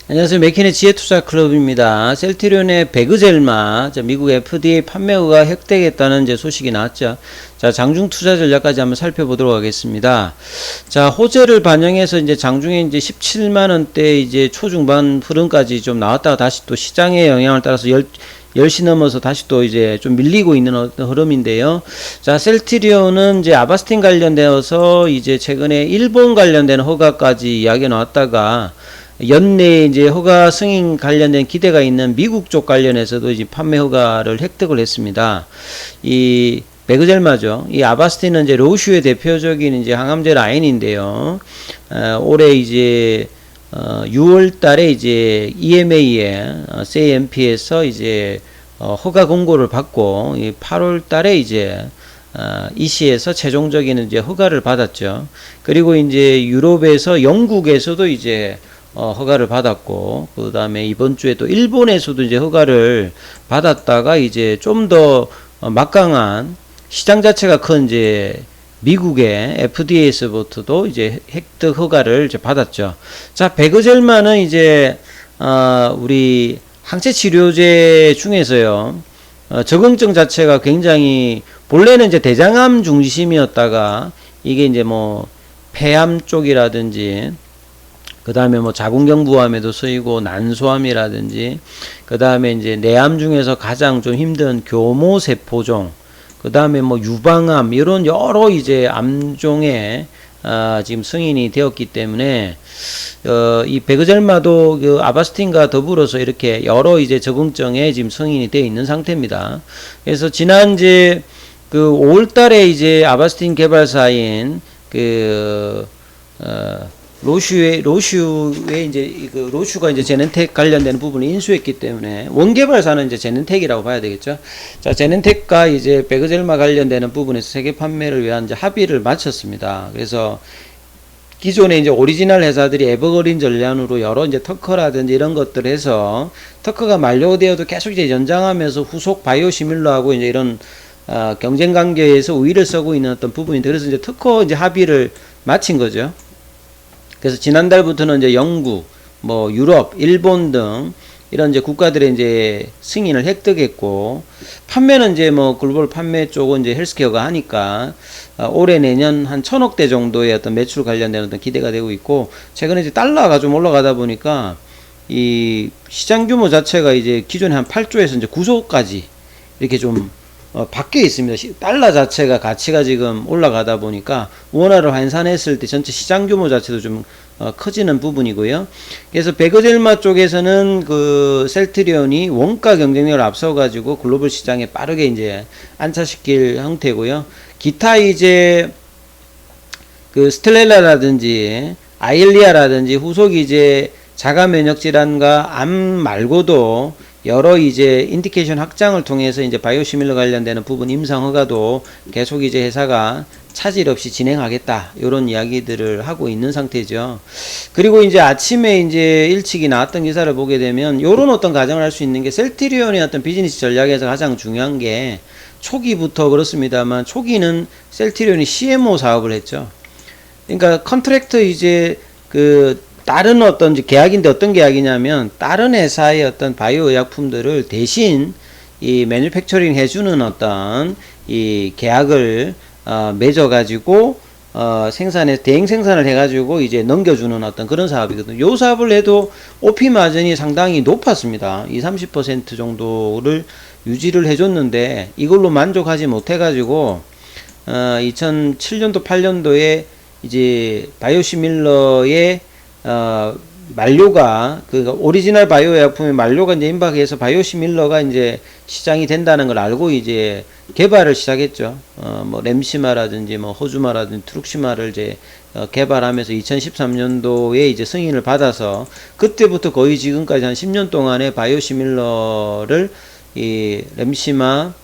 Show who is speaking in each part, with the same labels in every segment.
Speaker 1: 안녕하세요. 맥킨의 지혜투자클럽입니다. 셀트리온의 배그젤마, 미국 FDA 판매허가 획득했다는 이제 소식이 나왔죠. 자, 장중 투자 전략까지 한번 살펴보도록 하겠습니다. 자, 호재를 반영해서 이제 장중에 이제 17만원대 이제 초중반 흐름까지 좀 나왔다가 다시 또 시장의 영향을 따라서 10시 넘어서 다시 또 이제 좀 밀리고 있는 어떤 흐름인데요. 자, 셀트리온은 이제 아바스틴 관련되어서 이제 최근에 일본 관련된 허가까지 이야기가 나왔다가 연내에 이제 허가 승인 관련된 기대가 있는 미국 쪽 관련해서도 이제 판매 허가를 획득을 했습니다. 이 베그젤마죠. 이 아바스틴은 이제 로슈의 대표적인 이제 항암제 라인인데요. 올해 이제 6월 달에 이제 EMA에 CMP에서 이제 허가 공고를 받고 8월 달에 이제 EC에서 최종적인 이제 허가를 받았죠. 그리고 이제 유럽에서 영국에서도 이제 허가를 받았고, 그 다음에 이번 주에 또 일본에서도 이제 허가를 받았다가 이제 좀 더 막강한 시장 자체가 큰 이제 미국의 FDA에서부터도 이제 획득 허가를 이제 받았죠. 자, 베그젤마는 이제 우리 항체 치료제 중에서요, 적응증 자체가 굉장히 본래는 이제 대장암 중심이었다가 이게 이제 뭐 폐암 쪽이라든지 그 다음에 뭐 자궁경부암에도 쓰이고 난소암이라든지 그 다음에 이제 내암 중에서 가장 좀 힘든 교모세포종 그 다음에 뭐 유방암 이런 여러 이제 암종에 지금 승인이 되었기 때문에 이 베그젤마도 그 아바스틴과 더불어서 이렇게 여러 이제 적응증에 지금 승인이 되어 있는 상태입니다. 그래서 지난 이제 그 5월달에 이제 아바스틴 개발사인 로슈의 이제 그 로슈가 이제 제넨텍 관련된 부분을 인수했기 때문에 원개발사는 이제 제넨텍이라고 봐야 되겠죠. 자, 제넨텍과 이제 베그젤마 관련되는 부분에서 세계 판매를 위한 이제 합의를 마쳤습니다. 그래서 기존에 이제 오리지널 회사들이 에버그린 전략으로 여러 이제 특허라든지 이런 것들 해서 특허가 만료되어도 계속 이제 연장하면서 후속 바이오시밀러하고 이제 이런 경쟁 관계에서 우위를 서고 있는 어떤 부분인데, 그래서 이제 특허 이제 합의를 마친 거죠. 그래서 지난달부터는 이제 영국, 뭐 유럽, 일본 등 이런 이제 국가들의 이제 승인을 획득했고, 판매는 이제 뭐 글로벌 판매 쪽은 이제 헬스케어가 하니까 올해 내년 한 1000억대 정도의 어떤 매출 관련된 어떤 기대가 되고 있고, 최근에 이제 달러가 좀 올라가다 보니까 이 시장 규모 자체가 이제 기존에 한 8조에서 이제 9조까지 이렇게 좀 바뀌어 있습니다. 달러 자체가 가치가 지금 올라가다 보니까 원화를 환산했을 때 전체 시장 규모 자체도 좀 커지는 부분이고요. 그래서 베그젤마 쪽에서는 그 셀트리온이 원가 경쟁력을 앞서가지고 글로벌 시장에 빠르게 이제 안차시킬 형태고요. 기타 이제 그 스텔렐라라든지 아일리아라든지 후속 이제 자가 면역 질환과 암 말고도 여러 이제 인디케이션 확장을 통해서 이제 바이오시밀러 관련되는 부분 임상 허가도 계속 이제 회사가 차질 없이 진행하겠다, 이런 이야기들을 하고 있는 상태죠. 그리고 이제 아침에 이제 일찍이 나왔던 기사를 보게 되면 요런 어떤 가정을 할 수 있는 게, 셀트리온의 어떤 비즈니스 전략에서 가장 중요한 게 초기부터 그렇습니다만 초기는 셀트리온이 CMO 사업을 했죠. 그러니까 컨트랙트 이제 그 다른 어떤 계약인데, 어떤 계약이냐면 다른 회사의 어떤 바이오 의약품들을 대신 이 매뉴팩처링 해주는 어떤 이 계약을 맺어가지고 대행 생산을 해가지고 이제 넘겨주는 어떤 그런 사업이거든요. 요 사업을 해도 OP 마진이 상당히 높았습니다. 20-30% 정도를 유지를 해줬는데 이걸로 만족하지 못해가지고 2007년도 8년도에 이제 바이오시밀러의 만료가 오리지널 바이오 약품의 만료가 이제 임박해서 바이오시밀러가 이제 시장이 된다는 걸 알고 이제 개발을 시작했죠. 뭐 램시마라든지 뭐 호주마라든지 트룩시마를 이제 개발하면서 2013년도에 이제 승인을 받아서 그때부터 거의 지금까지 한 10년 동안의 바이오시밀러를 이 램시마,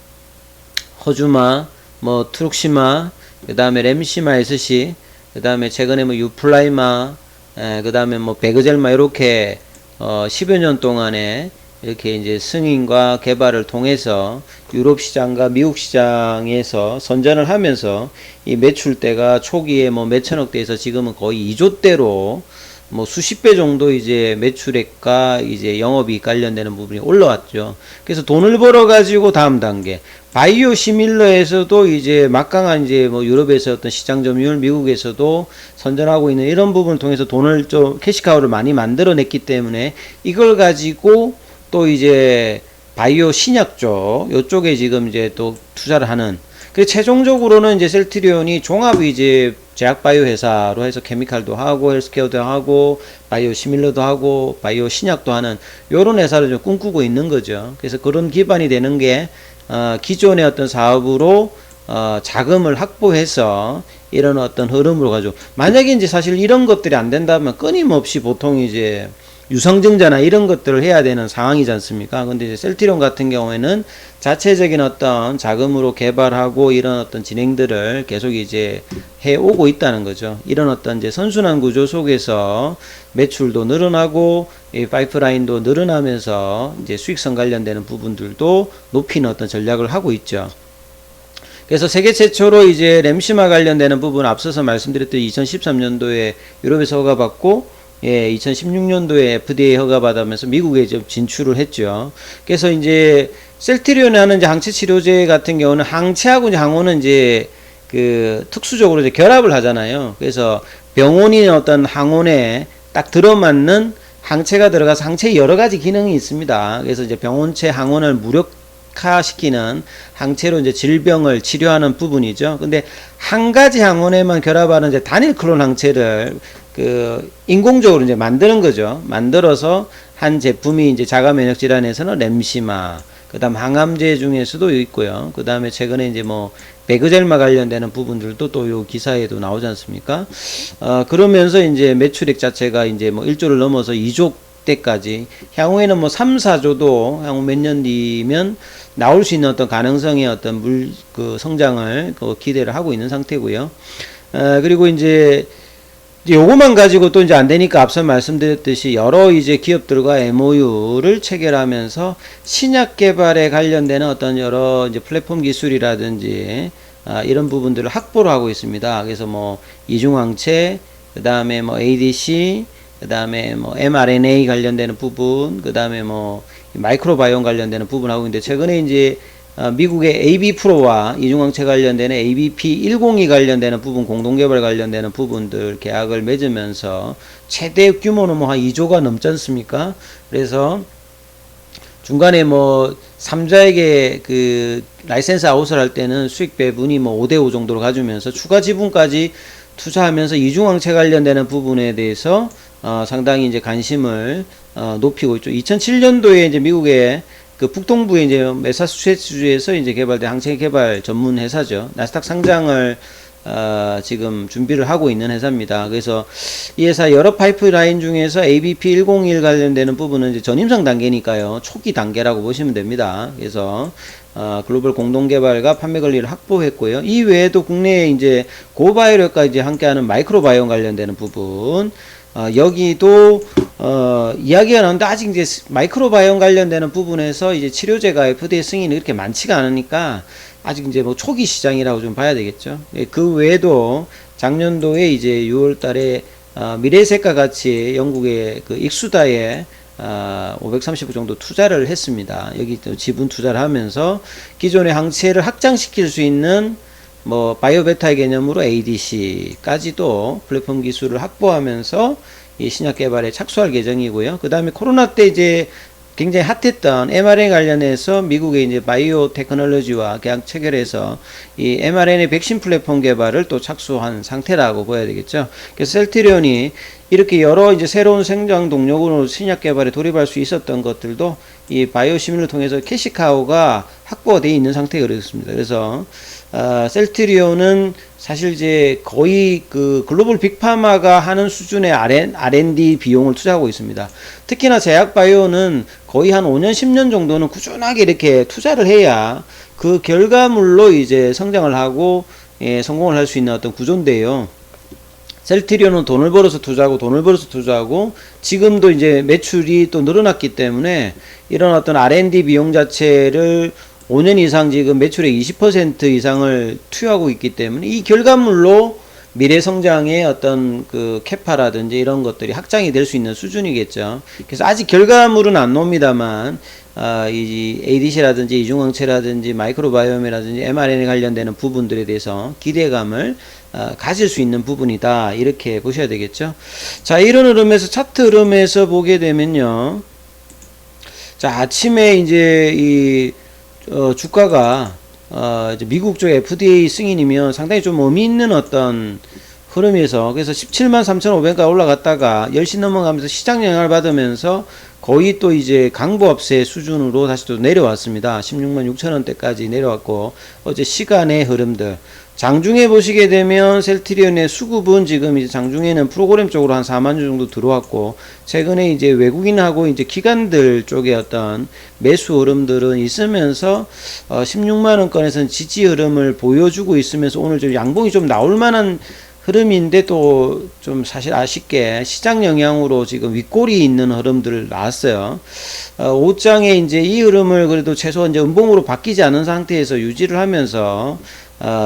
Speaker 1: 호주마, 뭐 트룩시마, 그 다음에 램시마 SC, 그 다음에 최근에 뭐 유플라이마, 그 다음에 뭐 베그젤마, 이렇게 10여 년 동안에 이렇게 이제 승인과 개발을 통해서 유럽 시장과 미국 시장에서 선전을 하면서 이 매출대가 초기에 뭐 몇천억대에서 지금은 거의 2조대로 뭐 수십 배 정도 이제 매출액과 이제 영업이익 관련되는 부분이 올라왔죠. 그래서 돈을 벌어 가지고 다음 단계 바이오 시밀러에서도 이제 막강한 이제 뭐 유럽에서 어떤 시장 점유율, 미국에서도 선전하고 있는 이런 부분을 통해서 돈을 좀 캐시카우를 많이 만들어냈기 때문에 이걸 가지고 또 이제 바이오 신약 쪽 요쪽에 지금 이제 또 투자를 하는. 그래서 최종적으로는 이제 셀트리온이 종합 이제 제약 바이오 회사로 해서 케미칼도 하고 헬스케어도 하고 바이오 시밀러도 하고 바이오 신약도 하는 요런 회사를 좀 꿈꾸고 있는 거죠. 그래서 그런 기반이 되는 게 기존의 어떤 사업으로 자금을 확보해서 이런 어떤 흐름으로 가지고, 만약에 이제 사실 이런 것들이 안 된다면 끊임없이 보통 이제 유성증자나 이런 것들을 해야 되는 상황이지 않습니까? 근데 이제 셀트리온 같은 경우에는 자체적인 어떤 자금으로 개발하고 이런 어떤 진행들을 계속 이제 해오고 있다는 거죠. 이런 어떤 이제 선순환 구조 속에서 매출도 늘어나고 이 파이프라인도 늘어나면서 이제 수익성 관련되는 부분들도 높이는 어떤 전략을 하고 있죠. 그래서 세계 최초로 이제 램시마 관련되는 부분 앞서서 말씀드렸던 2013년도에 유럽에서 허가받고 2016년도에 FDA 허가받으면서 미국에 좀 진출을 했죠. 그래서 이제 셀트리온이 하는 이제 항체 치료제 같은 경우는 항체하고 이제 항원은 이제 그 특수적으로 이제 결합을 하잖아요. 그래서 병원이 어떤 항원에 딱 들어맞는 항체가 들어가서 항체에 여러 가지 기능이 있습니다. 그래서 이제 병원체 항원을 무력화시키는 항체로 이제 질병을 치료하는 부분이죠. 근데 한 가지 항원에만 결합하는 이제 단일 클론 항체를 그 인공적으로 이제 만드는 거죠. 만들어서 한 제품이 이제 자가 면역 질환에서는 램시마, 그다음 항암제 중에서도 있고요. 그다음에 최근에 이제 뭐 베그젤마 관련되는 부분들도 또 요 기사에도 나오지 않습니까? 그러면서 이제 매출액 자체가 이제 뭐 1조를 넘어서 2조 대까지, 향후에는 뭐 3, 4조도 향후 몇 년 뒤면 나올 수 있는 어떤 가능성의 어떤 그 성장을 기대를 하고 있는 상태고요. 그리고 이제 요것만 가지고 또 이제 안 되니까 앞서 말씀드렸듯이 여러 이제 기업들과 MOU를 체결하면서 신약 개발에 관련되는 어떤 여러 이제 플랫폼 기술이라든지 이런 부분들을 확보를 하고 있습니다. 그래서 뭐 이중항체, 그 다음에 뭐 ADC, 그 다음에 뭐 mRNA 관련되는 부분, 그 다음에 뭐 마이크로바이옴 관련되는 부분하고 있는데, 최근에 이제 미국의 AB프로와 이중항체 관련되는 ABP102 관련되는 부분, 공동개발 관련되는 부분들 계약을 맺으면서 최대 규모는 뭐 한 2조가 넘지 않습니까? 그래서 중간에 뭐 3자에게 그 라이센스 아웃을 할 때는 수익 배분이 뭐 5대5 정도로 가주면서 추가 지분까지 투자하면서 이중항체 관련되는 부분에 대해서 상당히 이제 관심을 높이고 있죠. 2007년도에 이제 미국의 그 북동부의 이제 매사추세츠주에서 이제 개발된 항체 개발 전문 회사죠. 나스닥 상장을 지금 준비를 하고 있는 회사입니다. 그래서 이 회사 여러 파이프라인 중에서 ABP101 관련되는 부분은 이제 전임상 단계니까요. 초기 단계라고 보시면 됩니다. 그래서 글로벌 공동개발과 판매 권리를 확보했고요. 이 외에도 국내에 이제 고바이오력과 이제 함께하는 마이크로바이옴 관련되는 부분, 여기도 이야기가 나오는데 아직 이제 마이크로바이옴 관련되는 부분에서 이제 치료제가 FDA 승인이 그렇게 많지가 않으니까 아직 이제 뭐 초기 시장이라고 좀 봐야 되겠죠. 그 외에도 작년도에 이제 6월 달에 미래에셋과 같이 영국의 그 익수다에 530억 정도 투자를 했습니다. 여기 또 지분 투자를 하면서 기존의 항체를 확장시킬 수 있는 뭐 바이오베타의 개념으로 ADC까지도 플랫폼 기술을 확보하면서 이 신약 개발에 착수할 예정이고요. 그 다음에 코로나 때 이제 굉장히 핫했던 mRNA 관련해서 미국의 이제 바이오 테크놀로지와 계약 체결해서 이 mRNA 백신 플랫폼 개발을 또 착수한 상태라고 보여야 되겠죠. 그래서 셀트리온이 이렇게 여러 이제 새로운 생장 동력으로 신약 개발에 돌입할 수 있었던 것들도 이 바이오 시밀을 통해서 캐시카우가 확보가 되어 있는 상태가 그렇습니다. 그래서 셀트리온은 사실 이제 거의 그 글로벌 빅파마가 하는 수준의 R&D 비용을 투자하고 있습니다. 특히나 제약바이오는 거의 한 5년, 10년 정도는 꾸준하게 이렇게 투자를 해야 그 결과물로 이제 성장을 하고 성공을 할 수 있는 어떤 구조인데요. 셀트리온은 돈을 벌어서 투자하고 지금도 이제 매출이 또 늘어났기 때문에 이런 어떤 R&D 비용 자체를 5년 이상 지금 매출의 20% 이상을 투여하고 있기 때문에 이 결과물로 미래 성장의 어떤 그 캐파라든지 이런 것들이 확장이 될 수 있는 수준이겠죠. 그래서 아직 결과물은 안 나옵니다만 이 ADC라든지 이중항체라든지 마이크로바이옴이라든지 mRNA 관련되는 부분들에 대해서 기대감을 가질 수 있는 부분이다, 이렇게 보셔야 되겠죠. 자, 이런 흐름에서 차트 흐름에서 보게 되면요, 자, 아침에 이제 이 주가가 이제 미국 쪽 FDA 승인이면 상당히 좀 의미 있는 어떤 흐름에서, 그래서 17만 3,500가 올라갔다가 10시 넘어가면서 시장 영향을 받으면서 거의 또 이제 강보합세 수준으로 다시 또 내려왔습니다. 16만 6천 원대까지 내려왔고, 어제 시간의 흐름들. 장중에 보시게 되면 셀트리온의 수급은 지금 이제 장중에는 프로그램 쪽으로 한 4만 주 정도 들어왔고, 최근에 이제 외국인하고 이제 기관들 쪽의 어떤 매수 흐름들은 있으면서 16만 원권에서는 지지 흐름을 보여주고 있으면서 오늘 좀 양봉이 좀 나올 만한 흐름인데, 또 좀 사실 아쉽게 시장 영향으로 지금 윗골이 있는 흐름들 나왔어요. 5장에 이제 이 흐름을 그래도 최소한 이제 음봉으로 바뀌지 않은 상태에서 유지를 하면서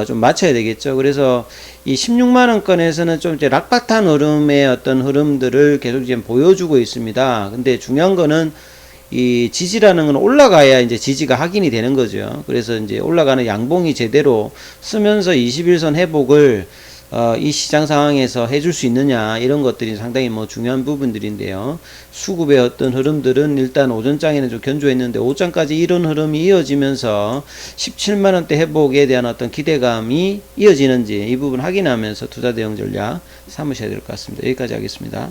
Speaker 1: 좀 맞춰야 되겠죠. 그래서 이 16만 원권에서는 좀 이제 락바탄 흐름의 어떤 흐름들을 계속 지금 보여주고 있습니다. 근데 중요한 거는 이 지지라는 건 올라가야 이제 지지가 확인이 되는 거죠. 그래서 이제 올라가는 양봉이 제대로 쓰면서 21선 회복을 이 시장 상황에서 해줄 수 있느냐, 이런 것들이 상당히 뭐 중요한 부분들인데요. 수급의 어떤 흐름들은 일단 오전장에는 좀 견조했는데, 오전까지 이런 흐름이 이어지면서 17만원대 회복에 대한 어떤 기대감이 이어지는지 이 부분 확인하면서 투자 대응 전략 삼으셔야 될 것 같습니다. 여기까지 하겠습니다.